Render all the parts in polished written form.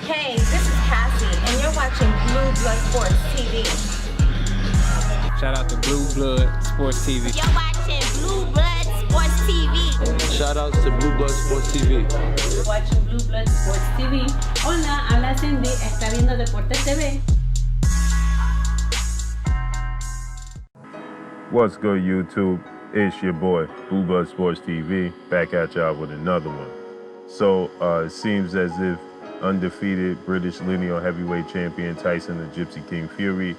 Hey, this is Cassie, and you're watching Blue Blood Sports TV. Shout out to Blue Blood Sports TV. You're watching Blue Blood Sports TV. Shout outs to Blue Blood Sports TV. You're watching Blue Blood Sports TV. Hola, habla Cindy, está viendo Deportes TV. What's good, YouTube? It's your boy, Blue Blood Sports TV, back at y'all with another one. So, it seems as if undefeated British lineal heavyweight champion Tyson the Gypsy King Fury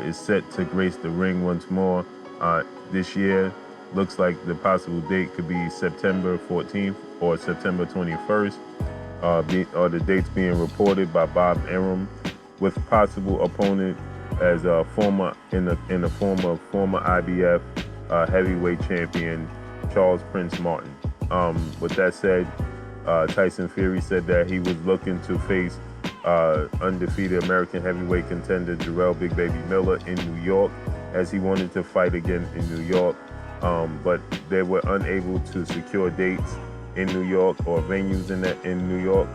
is set to grace the ring once more this year. Looks like the possible date could be September 14th or September 21st, or the dates being reported by Bob Arum, with possible opponent as a former in the form of former IBF heavyweight champion Charles Prince Martin. With that said, Tyson Fury said that he was looking to face undefeated American heavyweight contender Jarrell Big Baby Miller in New York, as he wanted to fight again in New York, but they were unable to secure dates in New York or venues in New York.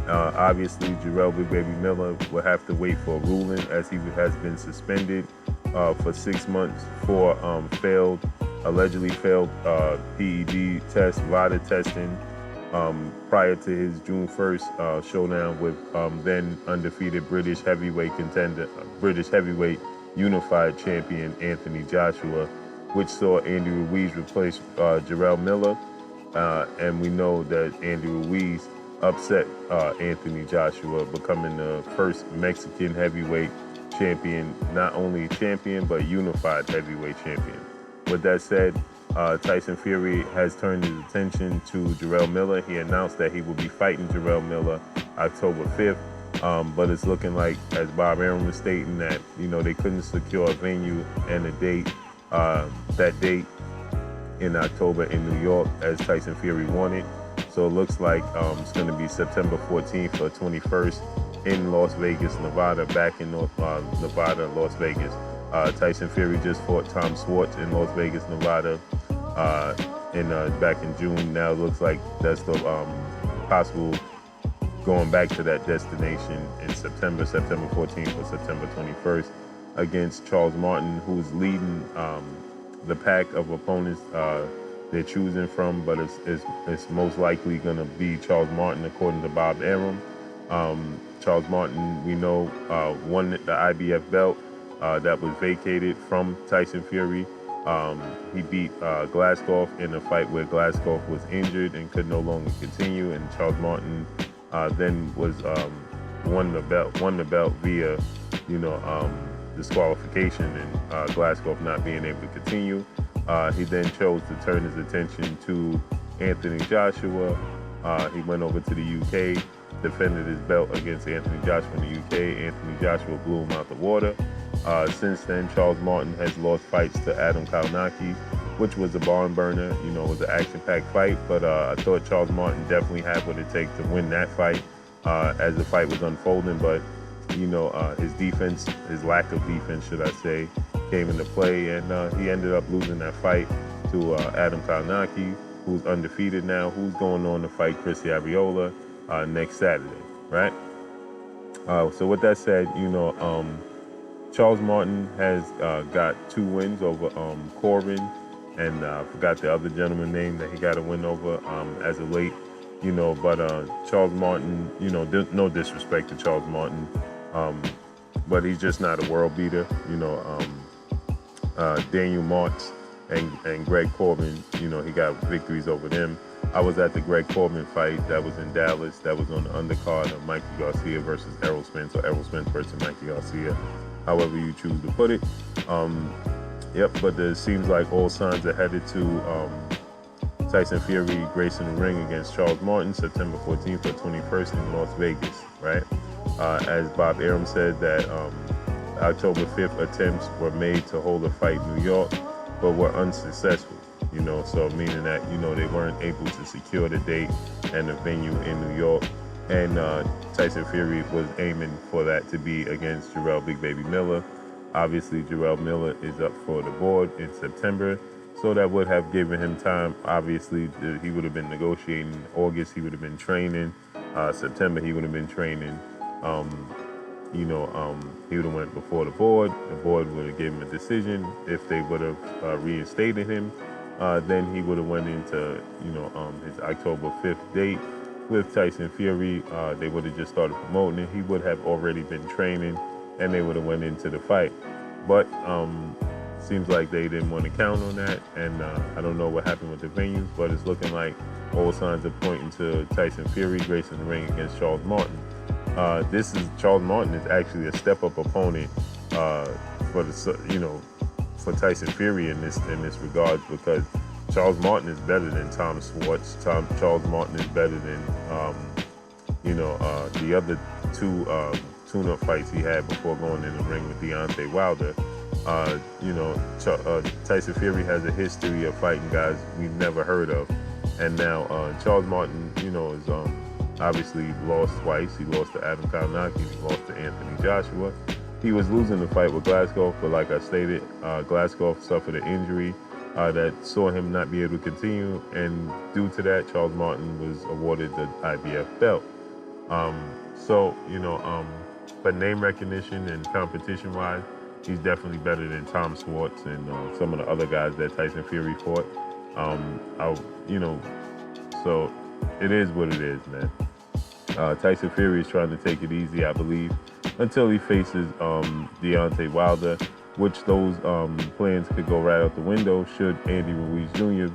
Obviously, Jarrell Big Baby Miller will have to wait for a ruling, as he has been suspended for 6 months for allegedly failed PED test, VADA testing, prior to his June 1st showdown with then undefeated British heavyweight unified champion Anthony Joshua, which saw Andy Ruiz replace Jarrell Miller. And we know that Andy Ruiz upset Anthony Joshua, becoming the first Mexican heavyweight champion, not only champion, but unified heavyweight champion. With that said, Tyson Fury has turned his attention to Jarrell Miller. He announced that he will be fighting Jarrell Miller October 5th, but it's looking like, as Bob Arum was stating, that they couldn't secure a venue and a date, that date in October in New York, as Tyson Fury wanted. So it looks like it's going to be September 14th or 21st in Las Vegas, Nevada, back in Nevada, Las Vegas. Tyson Fury just fought Tom Swartz in Las Vegas, Nevada, back in June. Now it looks like that's the possible going back to that destination in September 14th or September 21st, against Charles Martin, who's leading the pack of opponents they're choosing from, but it's most likely going to be Charles Martin, according to Bob Arum. Charles Martin, we know, won the IBF belt that was vacated from Tyson Fury. He beat Glasgow in a fight where Glasgow was injured and could no longer continue, and Charles Martin then was won the belt via disqualification, and Glasgow not being able to continue. He then chose to turn his attention to Anthony Joshua. He went over to the UK, defended his belt against Anthony Joshua in the UK. Anthony Joshua blew him out the water. Since then, Charles Martin has lost fights to Adam Kalnacki, which was a barn burner. It was an action-packed fight, but I thought Charles Martin definitely had what it takes to win that fight as the fight was unfolding. But his defense, his lack of defense, should I say, came into play, and he ended up losing that fight to Adam Kalnacki, who's undefeated now, who's going on to fight Chris Arreola next Saturday, right? So with that said, Charles Martin has got 2 wins over Corbin, and I forgot the other gentleman's name that he got a win over as of late, but Charles Martin, no disrespect to Charles Martin, but he's just not a world beater. Daniel Marks and Greg Corbin, he got victories over them. I was at the Greg Corbin fight that was in Dallas, that was on the undercard of Mikey Garcia versus Errol Spence, or Errol Spence versus Mikey Garcia, however you choose to put it. But it seems like all signs are headed to Tyson Fury gracing the ring against Charles Martin September 14th or 21st in Las Vegas, right? As Bob Arum said, that October 5th attempts were made to hold a fight in New York, but were unsuccessful, so meaning that, they weren't able to secure the date and the venue in New York. And Tyson Fury was aiming for that to be against Jarrell Big Baby Miller. Obviously, Jarrell Miller is up for the board in September, so that would have given him time. Obviously, he would have been negotiating in August. He would have been training September, he would have been training. He would have went before the board. The board would have given him a decision. If they would have reinstated him, then he would have went into, his October 5th date with Tyson Fury. They would have just started promoting it. He would have already been training, and they would have went into the fight. But seems like they didn't want to count on that, and I don't know what happened with the venues, but it's looking like all signs are pointing to Tyson Fury gracing the ring against Charles Martin. Charles Martin is actually a step-up opponent for Tyson Fury in this regard, because Charles Martin is better than Tom Schwartz. Charles Martin is better than the other two tune-up fights he had before going in the ring with Deontay Wilder. Tyson Fury has a history of fighting guys we've never heard of, and now Charles Martin, is obviously lost twice. He lost to Adam Kownacki, he lost to Anthony Joshua. He was losing the fight with Glasgow, but like I stated, Glasgow suffered an injury that saw him not be able to continue, and due to that, Charles Martin was awarded the IBF belt. But name recognition and competition-wise, he's definitely better than Tom Schwartz and some of the other guys that Tyson Fury fought. So it is what it is, man. Tyson Fury is trying to take it easy, I believe, until he faces Deontay Wilder, which those plans could go right out the window should Andy Ruiz Jr.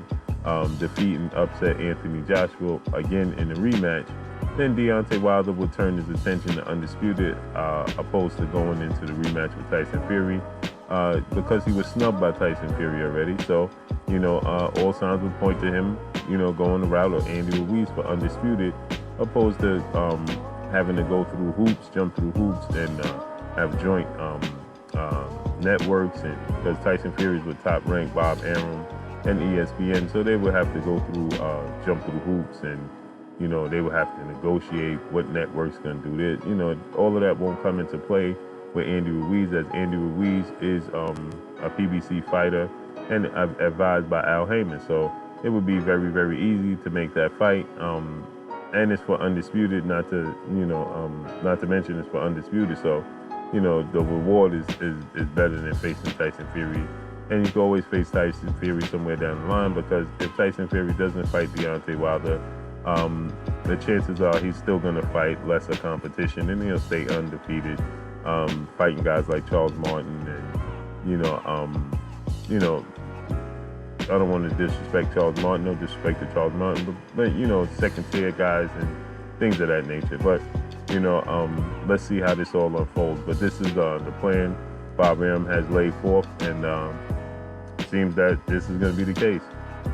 Defeat and upset Anthony Joshua again in the rematch. Then Deontay Wilder would turn his attention to Undisputed, opposed to going into the rematch with Tyson Fury, because he was snubbed by Tyson Fury already. So, all signs would point to him, going the route of Andy Ruiz for Undisputed, opposed to having to go through hoops, jump through hoops, and have joint networks. And because Tyson Fury is with top-ranked Bob Arum and ESPN, so they would have to go through, jump through hoops, and they would have to negotiate what network's going to do this. All of that won't come into play with Andy Ruiz, as Andy Ruiz is a PBC fighter and advised by Al Heyman. So it would be very, very easy to make that fight. And it's for Undisputed, not to mention it's for Undisputed. So, the reward is better than facing Tyson Fury. And you can always face Tyson Fury somewhere down the line, because if Tyson Fury doesn't fight Deontay Wilder, the chances are he's still going to fight lesser competition, and he'll stay undefeated, fighting guys like Charles Martin. And I don't want to disrespect Charles Martin, no disrespect to Charles Martin, but second tier guys and things of that nature. But let's see how this all unfolds. But this is the plan Bob Arum has laid forth, and seems that this is going to be the case.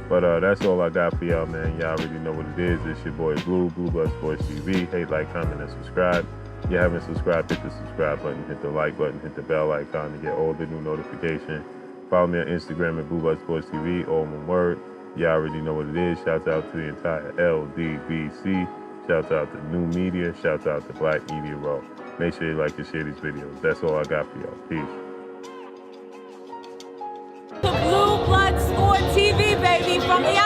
But that's all I got for y'all, man. Y'all already know what it is. It's your boy Blue Blood Sports TV. Hey, like, comment, and subscribe. If you haven't subscribed, hit the subscribe button, hit the like button, hit the bell icon to get all the new notifications. Follow me on Instagram at Blue Blood Sports TV, all one word. Y'all already know what it is. Shouts out to the entire LDBC. Shouts out to New Media. Shouts out to Black Media Raw. Make sure you like and share these videos. That's all I got for y'all. Peace. Blue Blood Sport TV, baby, from the